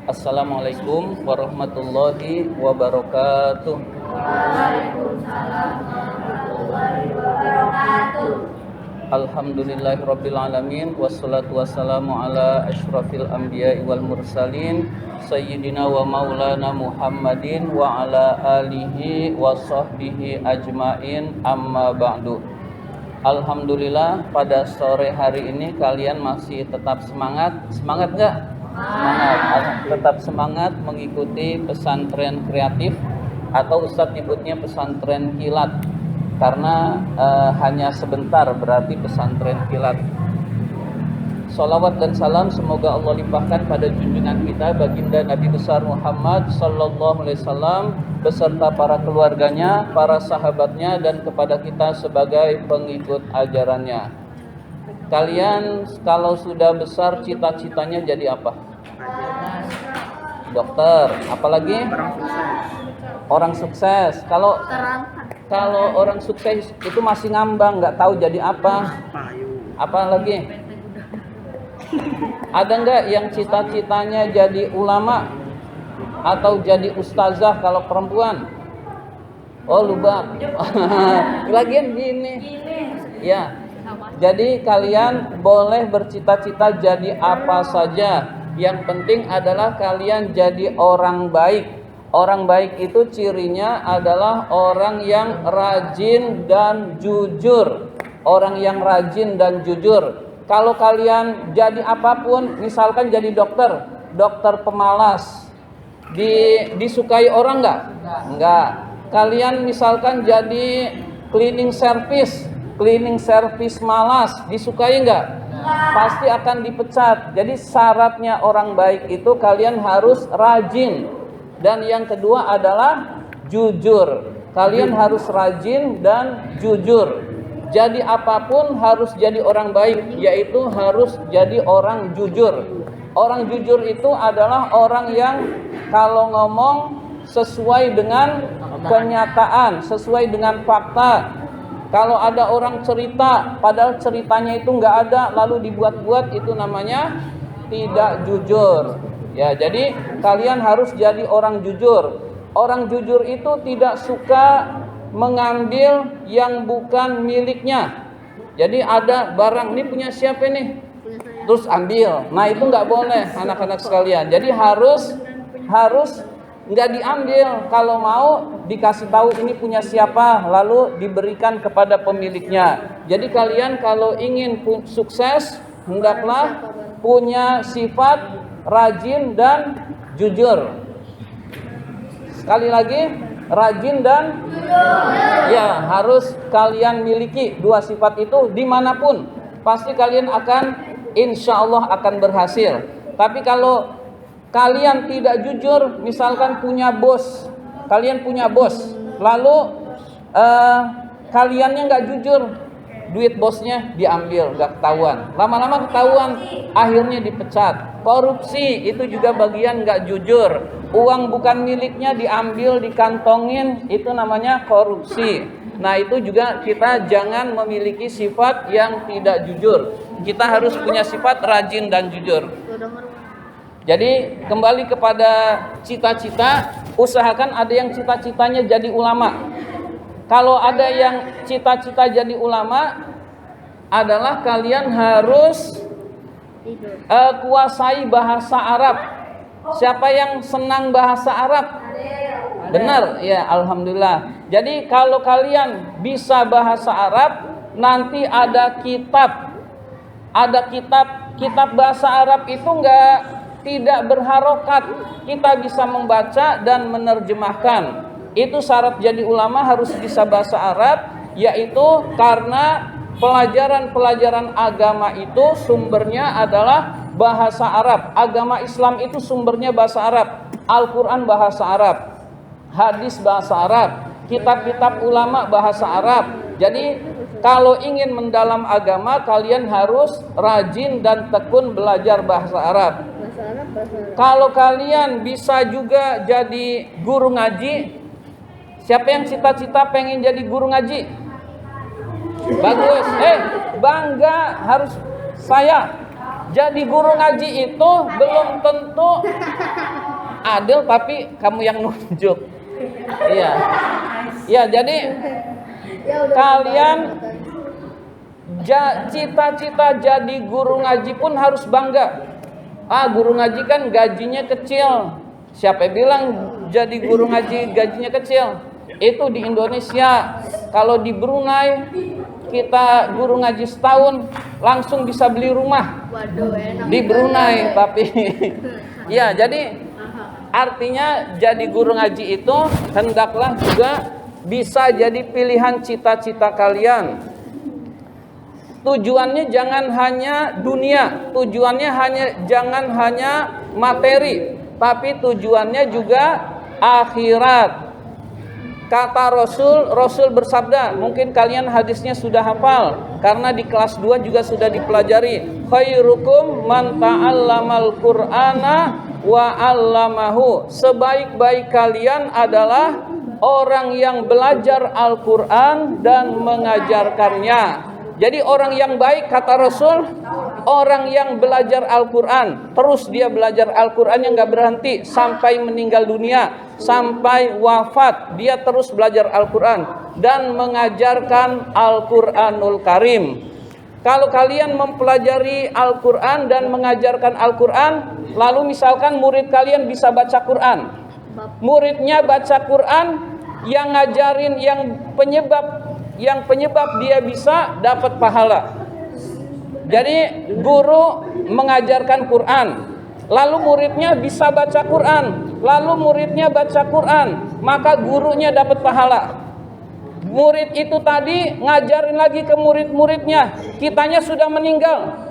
Assalamualaikum warahmatullahi wabarakatuh. Waalaikumsalam warahmatullahi wabarakatuh. Alhamdulillahirabbil alamin wassalatu wassalamu ala asyrafil anbiya'i wal mursalin sayyidina wa maulana Muhammadin wa ala alihi wa sahbihi ajmain, amma ba'du. Alhamdulillah pada sore hari ini kalian masih tetap semangat. Semangat enggak? Semangat. Tetap semangat mengikuti pesantren kreatif atau Ustadz nyebutnya pesantren kilat karena hanya sebentar berarti pesantren kilat. Salawat dan salam semoga Allah limpahkan pada junjungan kita baginda Nabi besar Muhammad sallallahu alaihi wasallam beserta para keluarganya, para sahabatnya, dan kepada kita sebagai pengikut ajarannya. Kalian kalau sudah besar cita-citanya jadi apa? Dokter, apalagi? Orang sukses. Kalau orang sukses itu masih ngambang, nggak tahu jadi apa. Apa lagi? Ada nggak yang cita-citanya jadi ulama atau jadi ustazah kalau perempuan? Oh, lubang. Lagian gini. Ya. Jadi kalian boleh bercita-cita jadi apa saja. Yang penting adalah kalian jadi orang baik. Orang baik itu cirinya adalah orang yang rajin dan jujur. Orang yang rajin dan jujur. Kalau kalian jadi apapun, misalkan jadi dokter pemalas, disukai orang nggak? Nggak. Kalian misalkan jadi cleaning service malas, disukai nggak? Pasti akan dipecat. Jadi syaratnya orang baik itu kalian harus rajin. Dan yang kedua adalah jujur. Kalian harus rajin dan jujur. Jadi apapun harus jadi orang baik, yaitu harus jadi orang jujur. Orang jujur itu adalah orang yang kalau ngomong sesuai dengan kenyataan, sesuai dengan fakta. Kalau ada orang cerita, padahal ceritanya itu nggak ada, lalu dibuat-buat, itu namanya tidak jujur. Ya, jadi kalian harus jadi orang jujur. Orang jujur itu tidak suka mengambil yang bukan miliknya. Jadi ada barang, ini punya siapa nih? Terus ambil. Nah, itu nggak boleh anak-anak sekalian. Jadi harus nggak diambil. Kalau mau dikasih tahu ini punya siapa, lalu diberikan kepada pemiliknya. Jadi kalian kalau ingin sukses, hendaklah punya sifat rajin dan jujur. Sekali lagi, rajin dan jujur. Ya, harus kalian miliki dua sifat itu dimanapun. Pasti kalian akan, insya Allah akan berhasil. Tapi kalau kalian tidak jujur, misalkan kalian punya bos, lalu kaliannya nggak jujur, duit bosnya diambil, nggak ketahuan. Lama-lama ketahuan, akhirnya dipecat. Korupsi itu juga bagian nggak jujur. Uang bukan miliknya diambil, dikantongin, itu namanya korupsi. Nah, itu juga kita jangan memiliki sifat yang tidak jujur. Kita harus punya sifat rajin dan jujur. Jadi kembali kepada cita-cita, usahakan ada yang cita-citanya jadi ulama. Kalau ada yang cita-cita jadi ulama, adalah kalian harus kuasai bahasa Arab. Siapa yang senang bahasa Arab? Benar, ya, alhamdulillah. Jadi kalau kalian bisa bahasa Arab, nanti ada kitab bahasa Arab itu tidak berharokat. Kita bisa membaca dan menerjemahkan. Itu syarat jadi ulama, harus bisa bahasa Arab, yaitu karena pelajaran-pelajaran agama itu sumbernya adalah bahasa Arab. Agama Islam itu sumbernya bahasa Arab. Al-Quran bahasa Arab, hadis bahasa Arab, kitab-kitab ulama bahasa Arab. Jadi kalau ingin mendalam agama, kalian harus rajin dan tekun belajar bahasa Arab. Kalau kalian bisa juga jadi guru ngaji. Siapa yang cita-cita pengen jadi guru ngaji? Bagus. Bangga harus saya. Jadi guru ngaji itu belum tentu adil, tapi kamu yang nunjuk. Iya. Ya, jadi kalian cita-cita jadi guru ngaji pun harus bangga. Guru ngaji kan gajinya kecil. Siapa yang bilang jadi guru ngaji gajinya kecil? Itu di Indonesia. Kalau di Brunei kita guru ngaji setahun langsung bisa beli rumah. Waduh, enak. Di Brunei, tapi ya, jadi artinya jadi guru ngaji itu hendaklah juga bisa jadi pilihan cita-cita kalian. Tujuannya jangan hanya dunia, tujuannya jangan hanya materi, tapi tujuannya juga akhirat. Kata Rasul bersabda, mungkin kalian hadisnya sudah hafal karena di kelas 2 juga sudah dipelajari. Khairukum man ta'allamal Qur'ana wa 'allamahu. Sebaik-baik kalian adalah orang yang belajar Al-Qur'an dan mengajarkannya. Jadi orang yang baik kata Rasul, orang yang belajar Al-Quran, terus dia belajar Al-Quran yang gak berhenti sampai meninggal dunia, sampai wafat, dia terus belajar Al-Quran dan mengajarkan Al-Quranul Karim. Kalau kalian mempelajari Al-Quran dan mengajarkan Al-Quran, lalu misalkan murid kalian bisa baca Quran, muridnya baca Quran, yang ngajarin, yang penyebab dia bisa dapat pahala. Jadi guru mengajarkan Quran, lalu muridnya bisa baca Quran, lalu muridnya baca Quran, maka gurunya dapat pahala. Murid itu tadi ngajarin lagi ke murid-muridnya, kitanya sudah meninggal,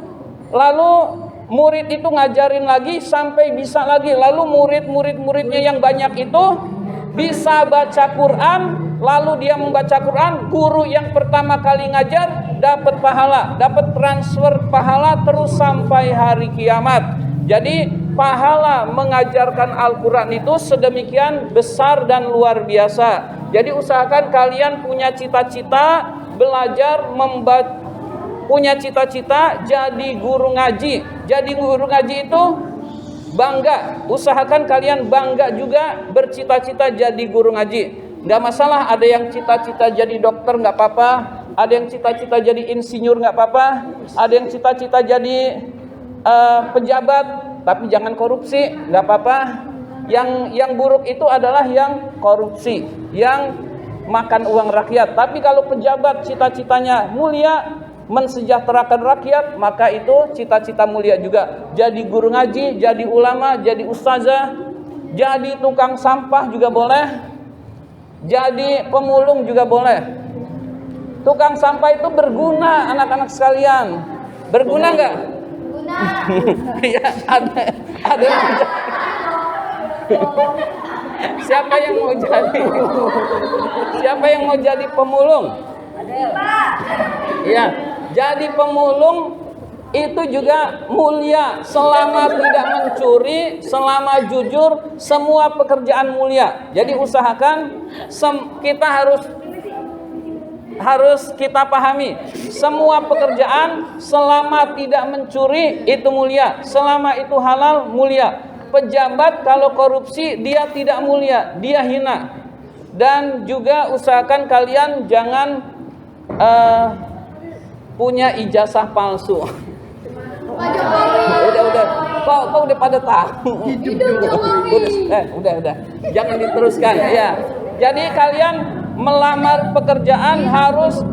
lalu murid itu ngajarin lagi sampai bisa lagi, lalu muridnya yang banyak itu bisa baca Quran, lalu dia membaca Quran, guru yang pertama kali ngajar dapat pahala, dapat transfer pahala terus sampai hari kiamat. Jadi pahala mengajarkan Al-Quran itu sedemikian besar dan luar biasa. Jadi usahakan kalian punya cita-cita belajar punya cita-cita jadi guru ngaji. Jadi guru ngaji itu bangga, usahakan kalian bangga juga bercita-cita jadi guru ngaji. Gak masalah, ada yang cita-cita jadi dokter gak apa-apa, ada yang cita-cita jadi insinyur gak apa-apa, ada yang cita-cita jadi pejabat, tapi jangan korupsi, gak apa-apa. Yang buruk itu adalah yang korupsi, yang makan uang rakyat. Tapi kalau pejabat cita-citanya mulia, mensejahterakan rakyat, maka itu cita-cita mulia juga. Jadi guru ngaji, jadi ulama, jadi ustazah, jadi tukang sampah juga boleh, jadi pemulung juga boleh. Tukang sampah itu berguna, anak-anak sekalian. Berguna nggak? Guna. Ya, ada yang siapa yang mau jadi? Siapa yang mau jadi pemulung? Iya. Jadi pemulung itu juga mulia, selama tidak mencuri, selama jujur, semua pekerjaan mulia. Jadi usahakan kita harus kita pahami, semua pekerjaan selama tidak mencuri itu mulia, selama itu halal mulia. Pejabat kalau korupsi dia tidak mulia, dia hina. Dan juga usahakan kalian jangan punya ijazah palsu. Udah. Kok udah pada tahu. Udah. Jangan diteruskan ya. Jadi kalian melamar pekerjaan harus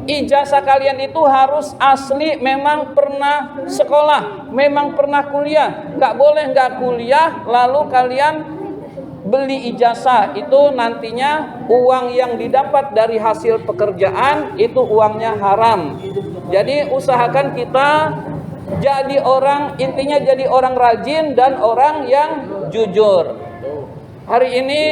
ijazah kalian itu harus asli, memang pernah sekolah, memang pernah kuliah. Nggak boleh nggak kuliah lalu kalian beli ijazah. Itu nantinya uang yang didapat dari hasil pekerjaan itu uangnya haram. Jadi usahakan kita jadi orang, intinya jadi orang rajin dan orang yang jujur. Hari ini